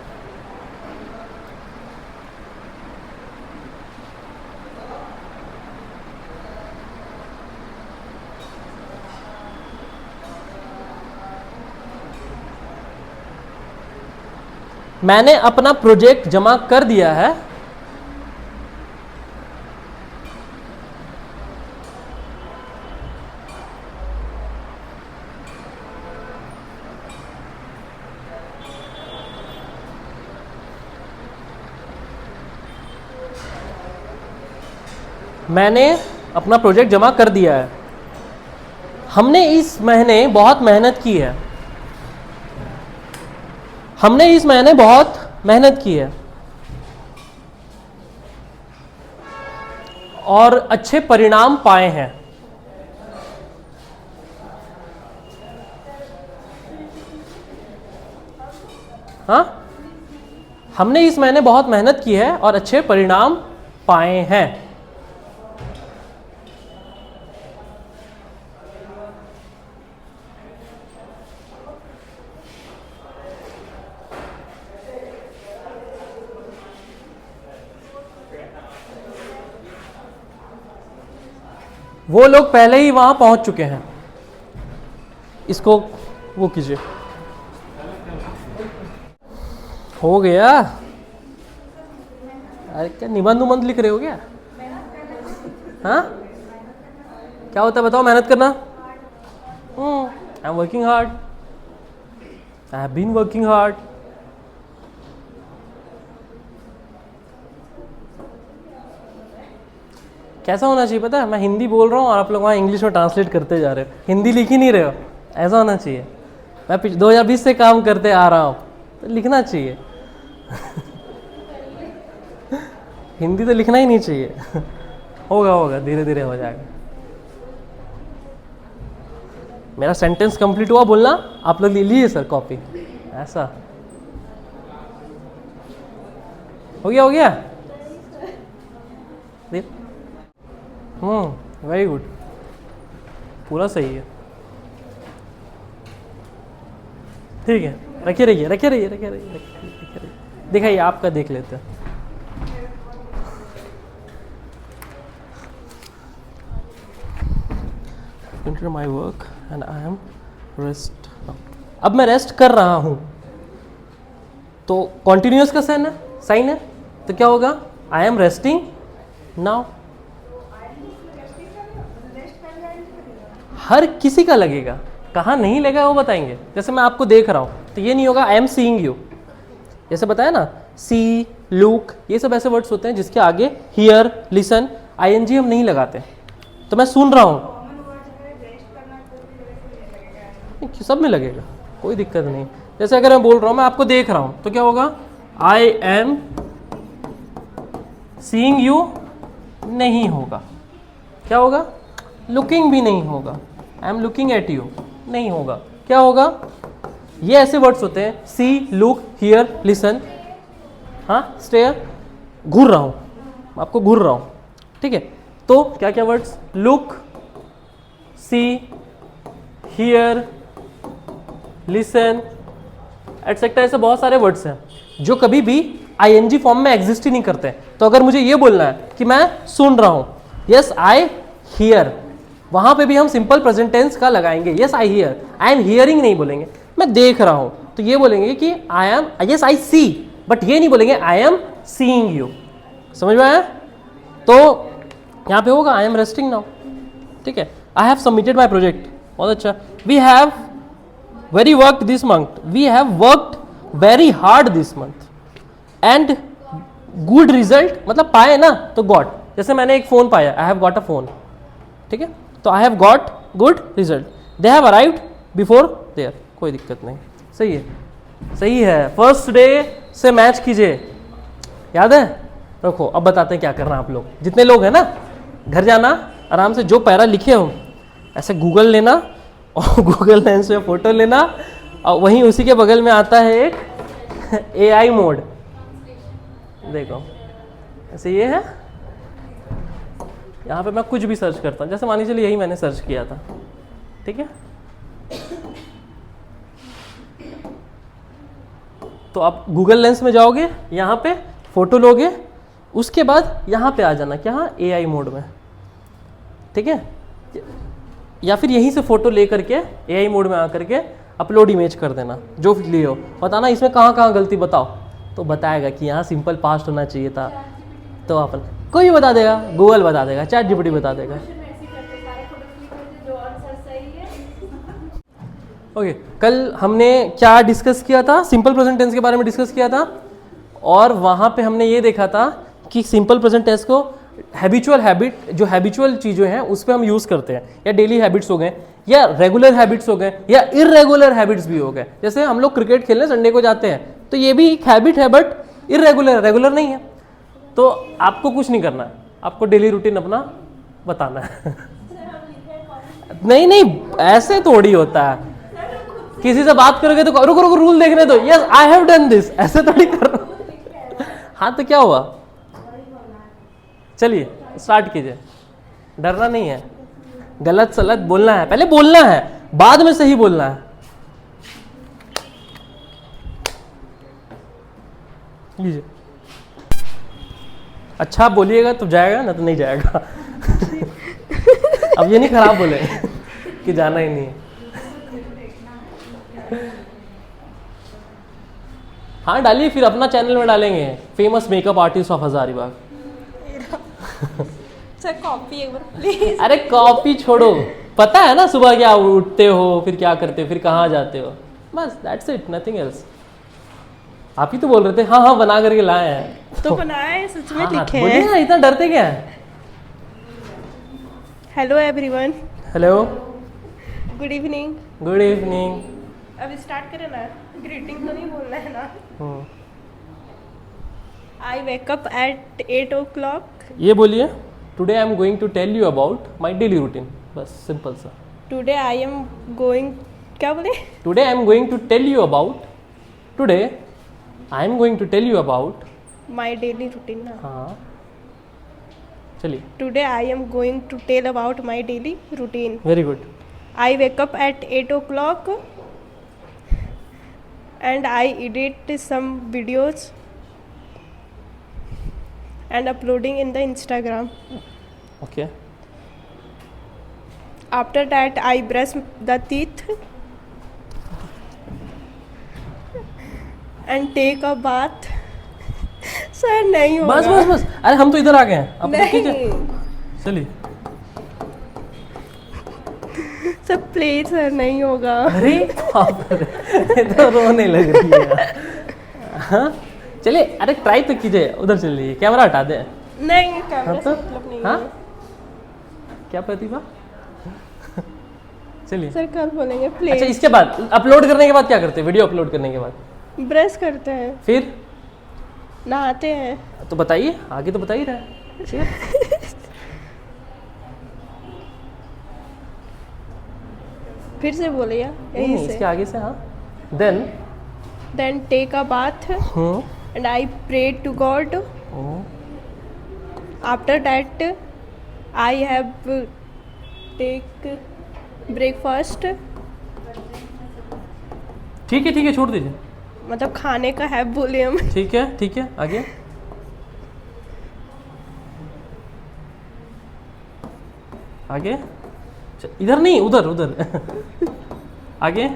मैंने अपना प्रोजेक्ट जमा कर दिया है। मैंने अपना प्रोजेक्ट जमा कर दिया है। हमने इस महीने बहुत मेहनत की है। हमने इस महीने बहुत मेहनत की है और अच्छे परिणाम पाए हैं। हाँ, हमने इस महीने बहुत मेहनत की है और अच्छे परिणाम पाए हैं। वो लोग पहले ही वहां पहुंच चुके हैं। इसको वो कीजिए, हो गया। अरे क्या निबंध उबंध लिख रहे हो क्या? हाँ, क्या होता है बताओ? मेहनत करना। I am working hard, I have been working hard. कैसा होना चाहिए पता है, मैं हिंदी बोल रहा हूँ और आप लोग वहाँ इंग्लिश में ट्रांसलेट करते जा रहे हो, हिंदी लिख ही नहीं रहे हो। ऐसा होना चाहिए। मैं 2020 से काम करते आ रहा हूँ, तो लिखना चाहिए। हिंदी तो लिखना ही नहीं चाहिए। होगा होगा, धीरे धीरे हो जाएगा। मेरा सेंटेंस कंप्लीट हुआ बोलना, आप लोग ले लीजिए सर कॉपी। ऐसा हो गया, हो गया। वेरी गुड, पूरा सही है। ठीक है, रखिए रहिए, रखिए रहिए, रखिए रहिए, रखिए रहिए। दिखाइए, आपका देख लेते हैं। Enter my work and I am rest now. अब मैं रेस्ट कर रहा हूं, तो कॉन्टिन्यूस का साइन है, तो क्या होगा? I am resting now. हर किसी का लगेगा, कहाँ नहीं लगेगा वो बताएंगे। जैसे मैं आपको देख रहा हूं, तो ये नहीं होगा आई एम सीइंग यू। जैसे बताया ना, सी, लुक, ये सब ऐसे वर्ड्स होते हैं जिसके आगे हियर, लिसन, आईएनजी हम नहीं लगाते। तो मैं सुन रहा हूं, सब में लगेगा, कोई दिक्कत नहीं। जैसे अगर मैं बोल रहा हूं, मैं आपको देख रहा हूं, तो क्या होगा? आई एम सीइंग यू नहीं होगा, क्या होगा? लुकिंग भी नहीं होगा। I am looking at you नहीं होगा, क्या होगा? ये ऐसे वर्ड्स होते हैं, सी, लुक, हियर, लिसन, हाँ, स्टेयर, घूर रहा हूं, आपको घूर रहा हूं, ठीक है। तो क्या क्या words? Look, see, here, listen, etcetera. ऐसे बहुत सारे वर्ड्स हैं जो कभी भी आईएनजी फॉर्म में एग्जिस्ट ही नहीं करते। तो अगर मुझे ये बोलना है कि मैं सुन रहा हूं, यस आई हियर, वहां पे भी हम सिंपल प्रेजेंट टेंस का लगाएंगे, yes I hear. I am hearing नहीं बोलेंगे, मैं देख रहा हूं, तो ये बोलेंगे कि I am, yes I see, but ये नहीं बोलेंगे आई एम सीइंग यू। समझ में आया? तो यहां पे होगा आई एम रेस्टिंग नाउ, ठीक है। I have submitted my project, बहुत अच्छा। We have very worked this month, we have worked very hard this month and good result, मतलब पाए ना तो got। जैसे मैंने एक फोन पाया, I have got a phone, ठीक है, तो I have got good result, they have arrived before there, कोई दिक्कत नहीं, सही है, सही है। फर्स्ट डे से मैच कीजिए, याद है? रखो, अब बताते हैं क्या करना। आप लोग जितने लोग हैं ना, घर जाना आराम से, जो पैरा लिखे हो ऐसे गूगल लेना और गूगल लेंस में फोटो लेना, और वहीं उसी के बगल में आता है एक एआई मोड, देखो ऐसे ये है। यहाँ पे मैं कुछ भी सर्च करता हूँ, जैसे मान लीजिए यही मैंने सर्च किया था, ठीक है। तो आप गूगल लेंस में जाओगे, यहाँ पे फोटो लोगे, उसके बाद यहाँ पे आ जाना, क्या? एआई मोड में, ठीक है। या फिर यहीं से फोटो ले करके एआई मोड में आकर के अपलोड इमेज कर देना, जो लिए हो, बताना इसमें कहाँ कहाँ गलती बताओ, तो बताएगा कि यहाँ सिंपल पास्ट होना चाहिए था। तो अपन कोई भी बता देगा, गूगल बता देगा, चैट जीपीटी बता देगा। ओके, कल हमने क्या डिस्कस किया था? सिंपल प्रेजेंट टेंस के बारे में डिस्कस किया था, और वहाँ पे हमने ये देखा था कि सिंपल प्रेजेंट टेंस को हैबिचुअल हैबिट, जो हैबिचुअल चीज़ें हैं उस पर हम यूज़ करते हैं, या डेली हैबिट्स हो गए, या रेगुलर हैबिट्स हो गए, या इरेगुलर हैबिट्स भी हो गए। जैसे हम लोग क्रिकेट खेलने संडे को जाते हैं, तो ये भी एक हैबिट है, बट इरेगुलर, रेगुलर नहीं है। तो आपको कुछ नहीं करना है, आपको डेली रूटीन अपना बताना है। नहीं नहीं, ऐसे थोड़ी होता है। किसी से बात करोगे तो रुको रुको, रूल देखने दो, yes I have done this, ऐसे थोड़ी कर। हाँ, तो क्या हुआ? चलिए स्टार्ट कीजिए, डरना नहीं है, गलत सलत बोलना है, पहले बोलना है, बाद में सही बोलना है। लीजिए, अच्छा बोलिएगा तो जाएगा, ना तो नहीं जाएगा। अब ये नहीं खराब बोले कि जाना ही नहीं है। हाँ डालिए, फिर अपना चैनल में डालेंगे, famous makeup artist of Hazaribagh. Sir copy एक बार प्लीज। अरे कॉपी छोड़ो, पता है ना सुबह क्या उठते हो, फिर क्या करते हो, फिर कहाँ जाते हो, बस दैट्स इट, नथिंग एल्स। आप ही तो बोल रहे थे हाँ हाँ बना करके लाए हैं, तो बनाए, सच में हाँ, लिखे बोलिए हैं। ना, इतना डरते क्या है? Hello everyone, hello, good evening. Good evening. अब स्टार्ट करें ना, ग्रीटिंग तो नहीं बोलना है ना। I wake up at 8 o'clock। ये बोलिए, today I am going to tell you about my daily routine. बस सिंपल सा। टुडे आई एम गोइंग, क्या बोले? Today I am going to tell you about, today I am going to tell you about. My daily routine ना। हाँ चलिए, today I am going to tell about my daily routine. Very good. I wake up at 8 o'clock and I edit some videos and uploading in the Instagram. Okay, After that I brush the teeth and take a bath. Sir नहीं होगा। बस बस बस, अरे हम तो इधर आ गए हैं अब तो ठीक है। नहीं चलिए, सर प्लीज सर नहीं होगा। अरे बाप रे, ये तो रोने लग रही है यार। हाँ चलिए, अरे ट्राई तो कीजिए, उधर चलिए, कैमरा हटा दे। नहीं कैमरा हाँ से तो, मतलब नहीं हाँ है। क्या प्रतिभा। चलिए, सर कल बोलेंगे अच्छा प्लीज। इसके बाद अपलोड करने के बाद क्या करते हैं? वीडियो अपलोड करने के बाद ब्रश करते हैं, फिर नहाते हैं। तो बताइए, आगे तो बता ही रहा है। फिर फिर से बोलिए नहीं, यहीं इसके से। आगे से। हाँ, then Then take a bath and I pray to God. After that I have take breakfast. ठीक है, छोड़ दीजिए। मतलब खाने का है बोले हम। ठीक है, आगे। आगे इधर नहीं, उधर उधर। आगे,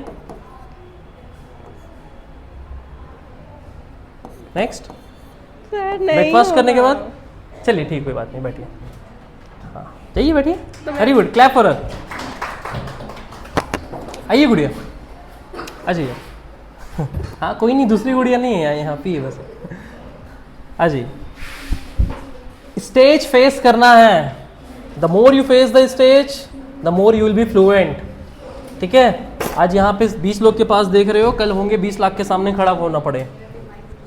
नेक्स्ट। सर नहीं ब्रेकफास्ट करने के होगा। बाद चलिए, ठीक, कोई बात नहीं, बैठिए। हाँ जाइए, बैठिए। Very good, clap for her. आइए गुड़िया, आ जाइए। हाँ कोई नहीं, दूसरी गुड़िया नहीं है यहाँ पे, बस आ जाइए। स्टेज फेस करना है। The more you face the stage the more you will be fluent. ठीक है, आज यहाँ पे 20 लोग के पास देख रहे हो, कल होंगे 20 लाख के सामने खड़ा होना पड़े।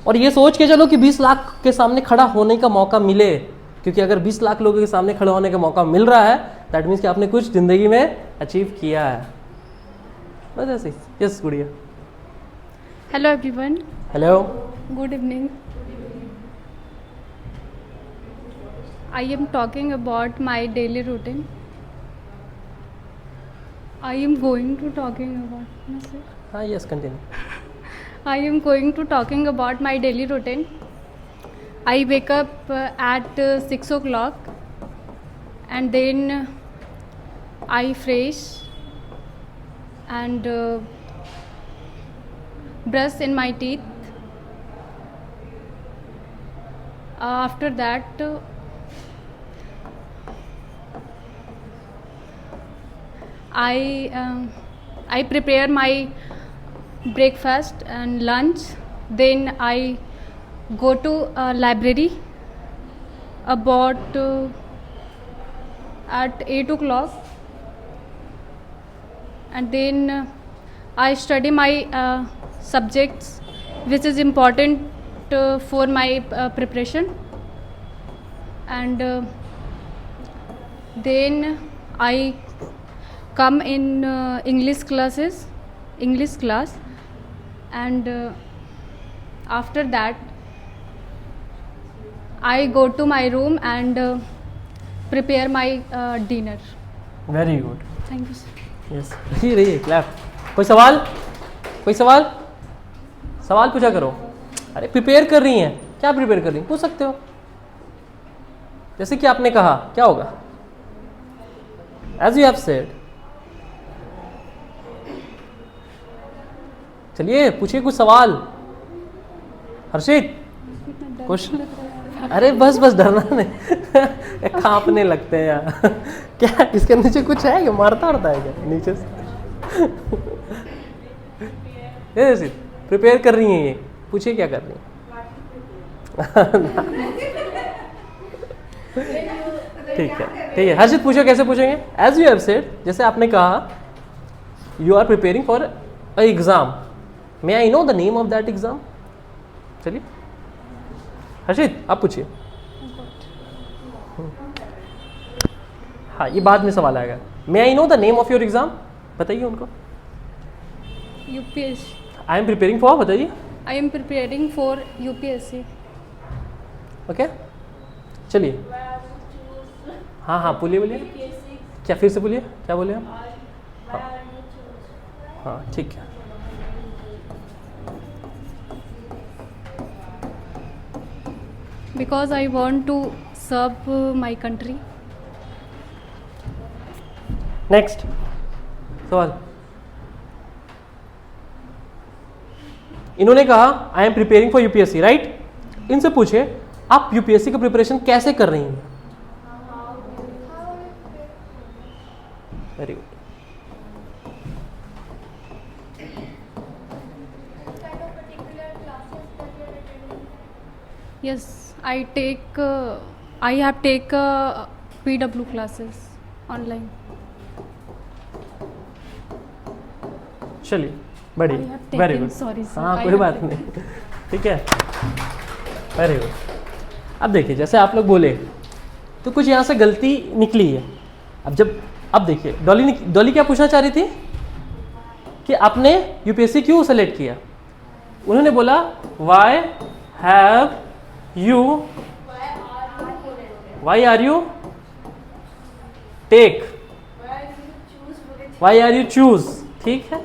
और ये सोच के चलो कि 20 लाख के सामने खड़ा होने का मौका मिले, क्योंकि अगर 20 लाख लोगों के सामने खड़ा होने का मौका मिल रहा है, दैट मीन्स कि आपने कुछ ज़िंदगी में अचीव किया है। बस ऐसे ही। यस गुड़िया। Hello everyone, hello, good evening. I am talking about my daily routine. I am going to talking about myself. हाँ yes, continue. I am going to talking about my daily routine. I wake up at 6 o'clock and then I fresh and brush in my teeth. After that I prepare my breakfast and lunch. Then I go to library about at 8 o'clock and then I study my subjects which is important for my preparation, and then I come in English class, and after that I go to my room and prepare my dinner. Very good, Thank you, sir. Yes. रहिए, clap. कोई सवाल सवाल पूछा करो। अरे prepare कर रही हैं, क्या प्रिपेयर कर रही हैं, पूछ सकते हो। जैसे कि आपने कहा, क्या होगा? As you have said. चलिए पूछिए कुछ सवाल। हर्षित, क्वेश्चन। अरे बस डरना नहीं। कांपने लगते हैं यार। क्या इसके नीचे कुछ है? क्या मारता है क्या नीचे से? ये प्रिपेयर कर रही हैं, ये पूछिए क्या कर रही हैं। ठीक है हर्षित पूछो कैसे पूछेंगे. एज यू हैव सेड, जैसे आपने कहा you are preparing for a exam, may I know the name of that exam. चलिए हर्षित आप पूछिए. हाँ ये बाद में सवाल आएगा. May I know the name of your exam, बताइए उनको. UPSC. I am preparing for, बताइए. I am preparing for UPSC. Okay चलिए. हाँ बोलिए. क्या फिर से बोलिए, क्या बोले आप. हाँ ठीक है. Because I want to serve my country. Next सवाल. इन्होंने कहा आई am preparing for UPSC, right. इनसे पूछे आप यूपीएससी का प्रिपरेशन कैसे कर रही हैं. Very good. Yes, I have take PW classes online. चलिए बढ़िया, I have very taken, good. sorry sir. हाँ I कोई have बात taken. नहीं, ठीक है. Very good. अब देखिए जैसे आप लोग बोले तो कुछ यहाँ से गलती निकली है. अब देखिए डॉली क्या पूछना चाह रही थी कि आपने यूपीएससी क्यों सेलेक्ट किया. उन्होंने बोला why are you take, why are you choose. ठीक है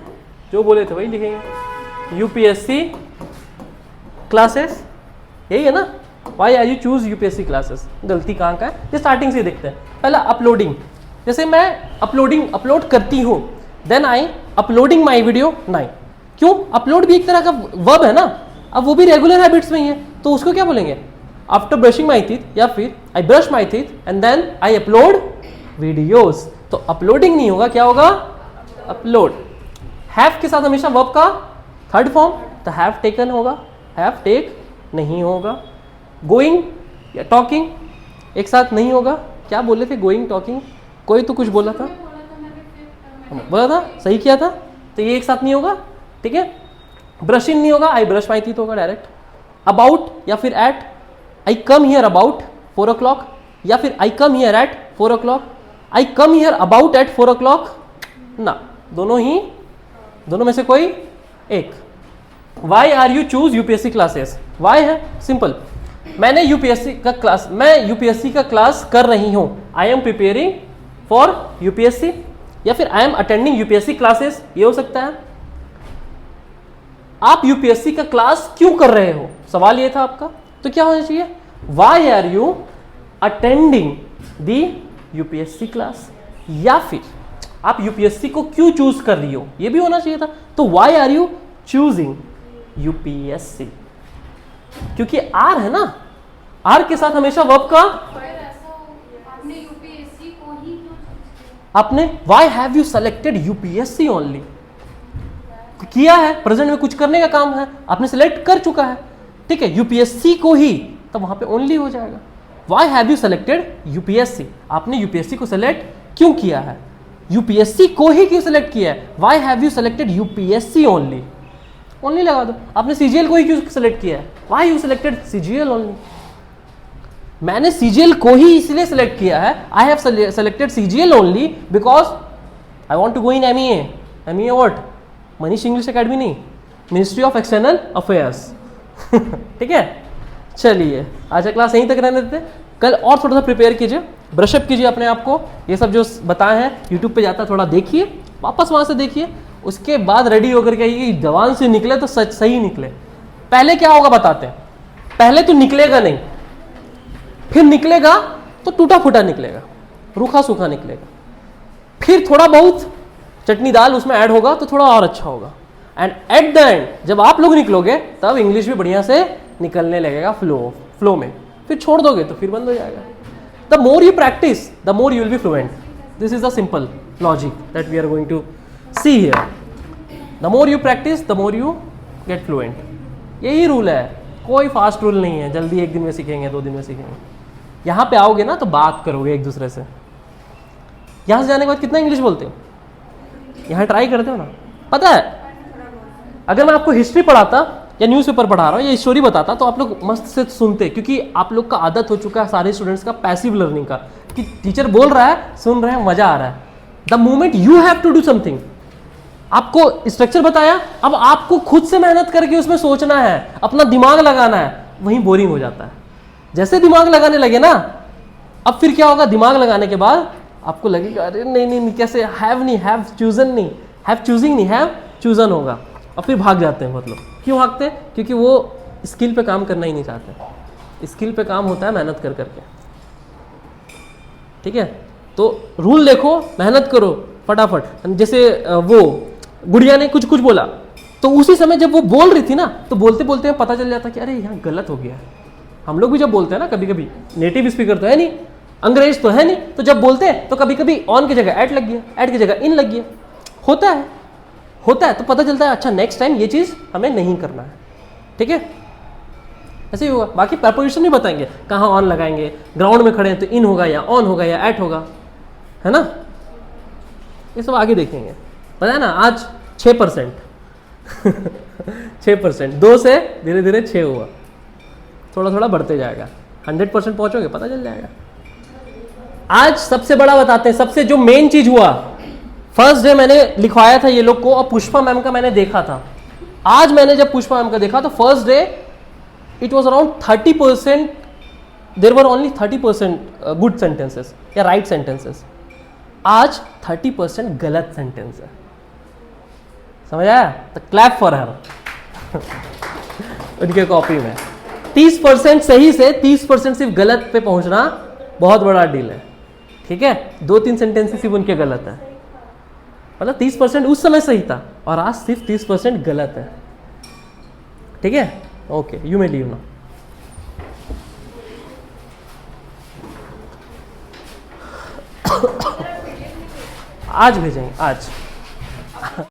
जो बोले थे वही लिखेंगे. यूपीएससी क्लासेस, यही है ना. Why are you choose UPSC classes. गलती कहाँ का है ये स्टार्टिंग से देखते हैं. पहला अपलोडिंग, जैसे मैं अपलोड करती हूँ, then I uploading my video. नहीं, क्यों. अपलोड भी एक तरह का वर्ब है ना. अब वो भी रेगुलर हैबिट्स में ही है, तो उसको क्या बोलेंगे. आफ्टर ब्रशिंग माई टीथ, या फिर I brush my teeth and then I upload videos. तो अपलोडिंग नहीं होगा, क्या होगा. अपलोड. हैव के साथ हमेशा वर्ब का थर्ड फॉर्म, तो हैव टेकन होगा, हैव टेक नहीं होगा. गोइंग या टॉकिंग एक साथ नहीं होगा. क्या बोले थे, गोइंग टॉकिंग, कोई तो कुछ बोला था, सही किया था. तो ये एक साथ नहीं होगा. ठीक है. ब्रशिंग नहीं होगा, आई ब्रश माई टीथ होगा डायरेक्ट. अबाउट या फिर at, I come here about 4 o'clock, या फिर I come here at 4 o'clock, I come here about at 4 o'clock. ना, दोनों में से कोई एक. Why are you choose UPSC classes. Why है सिंपल, मैं यूपीएससी का क्लास कर रही हूं. I am preparing for UPSC, या फिर I am attending UPSC classes, ये हो सकता है. आप यूपीएससी का क्लास क्यों कर रहे हो, सवाल ये था आपका. तो क्या होना चाहिए, why are you attending the UPSC class, या फिर आप यूपीएससी को क्यों चूज कर रही हो, ये भी होना चाहिए था. तो why are you choosing UPSC, क्योंकि आर है ना, आर के साथ हमेशा वर्ब का. आपने why have you selected UPSC only किया है, प्रेजेंट में कुछ करने का काम है, आपने सेलेक्ट कर चुका है. ठीक है, यूपीएससी को ही, तब वहां पे ओनली हो जाएगा. Y have you selected UPSC, आपने यूपीएससी को सेलेक्ट क्यों किया है, यूपीएससी को ही क्यों सेलेक्ट किया है. Y have you selected UPSC only लगा दो. आपने सीजीएल को ही क्यों सेलेक्ट किया है, why you selected CGL only. मैंने सीजीएल को ही इसलिए सेलेक्ट किया है, I have selected CGL only because I want to go in MEA what, Manish English Academy नहीं, मिनिस्ट्री ऑफ एक्सटर्नल अफेयर्स. ठीक है. चलिए आज का क्लास यहीं तक रहने देते. कल और थोड़ा सा प्रिपेयर कीजिए, ब्रशअप कीजिए अपने आप को. ये सब जो बताए हैं यूट्यूब पे जाता है, थोड़ा देखिए, वापस वहां से देखिए, उसके बाद रेडी होकर के आइए. जवान से निकले तो सच सही निकले. पहले क्या होगा बताते हैं. पहले तो निकलेगा नहीं, फिर निकलेगा तो टूटा फूटा निकलेगा, रूखा सूखा निकलेगा, फिर थोड़ा बहुत चटनी दाल उसमें ऐड होगा तो थोड़ा और अच्छा होगा. एंड एट द एंड जब आप लोग निकलोगे तब इंग्लिश भी बढ़िया से निकलने लगेगा फ्लो में. फिर छोड़ दोगे तो फिर बंद हो जाएगा. The more you practise the more you will be fluent. This is the simple logic that we are going to see here. The more you practise the more you get fluent. यही rule है, कोई fast rule नहीं है, जल्दी एक दिन में सीखेंगे 2 दिन में सीखेंगे. यहाँ पे आओगे ना तो बात करोगे एक दूसरे से। यहाँ से जाने के बाद कितना इंग्लिश बोलते हो? यहाँ ट्राई करते हो ना? पता है अगर मैं आपको हिस्ट्री पढ़ाता या न्यूज़पेपर पढ़ा रहा हूँ या स्टोरी बताता तो आप लोग मस्त से सुनते, क्योंकि आप लोग का आदत हो चुका है सारे स्टूडेंट्स का पैसिव लर्निंग का, कि टीचर बोल रहा है, सुन रहे हैं, मजा आ रहा है। The moment you have to do something, आपको स्ट्रक्चर बताया, अब आपको खुद से मेहनत करके उसमें सोचना है, अपना दिमाग लगाना है, वहीं बोरिंग हो जाता है। जैसे दिमाग लगाने लगे ना, अब फिर क्या होगा, दिमाग लगाने के बाद आपको लगेगा अरे नहीं कैसे, हैव नहीं, हैव चूजन नहीं, हैव चूजिंग नहीं, हैव चूजन होगा, और फिर भाग जाते हैं। मतलब क्यों भागते हैं? क्योंकि वो स्किल पे काम करना ही नहीं चाहते। स्किल पे काम होता है मेहनत कर करके, ठीक है? तो रूल देखो, मेहनत करो फटाफट। जैसे वो गुड़िया ने कुछ कुछ बोला, तो उसी समय जब वो बोल रही थी ना, तो बोलते बोलते पता चल जाता कि अरे यहाँ गलत हो गया। हम लोग भी जब बोलते हैं ना, कभी कभी नेटिव स्पीकर तो है नहीं, अंग्रेज तो है नहीं, तो जब बोलते हैं तो कभी कभी ऑन की जगह एट लग गया, एट की जगह इन लग गया, होता है, तो पता चलता है अच्छा नेक्स्ट टाइम ये चीज़ हमें नहीं करना है, ठीक है? ऐसे ही होगा। बाकी प्रपोजिशन नहीं बताएंगे, कहाँ ऑन लगाएंगे, ग्राउंड में खड़े हैं तो इन होगा या ऑन होगा या एट होगा, है ना? ये सब आगे देखेंगे। पता है ना, आज 6% 6%, 2 से धीरे धीरे 6 हुआ, थोड़ा थोड़ा बढ़ते जाएगा, 100% पहुंचोगे पता चल जाएगा। आज सबसे बड़ा बताते हैं, सबसे जो मेन चीज हुआ, फर्स्ट डे मैंने लिखवाया था ये लोग को, और पुष्पा मैम का मैंने देखा था। आज मैंने जब पुष्पा मैम का देखा तो first day it was around 30%, there were only 30% good sentences या राइट सेंटेंसेस। आज 30% गलत सेंटेंस है, समझ आया? तो क्लैप फॉर हर। उनके कॉपी में 30% सही से 30% सिर्फ गलत पे पहुंचना बहुत बड़ा डील है, ठीक है? 2-3 सेंटेंसेस सिर्फ उनके गलत है, मतलब 30% उस समय सही था और आज सिर्फ 30% गलत है, ठीक है? Okay, you may leave now. आज भेजेंगे, आज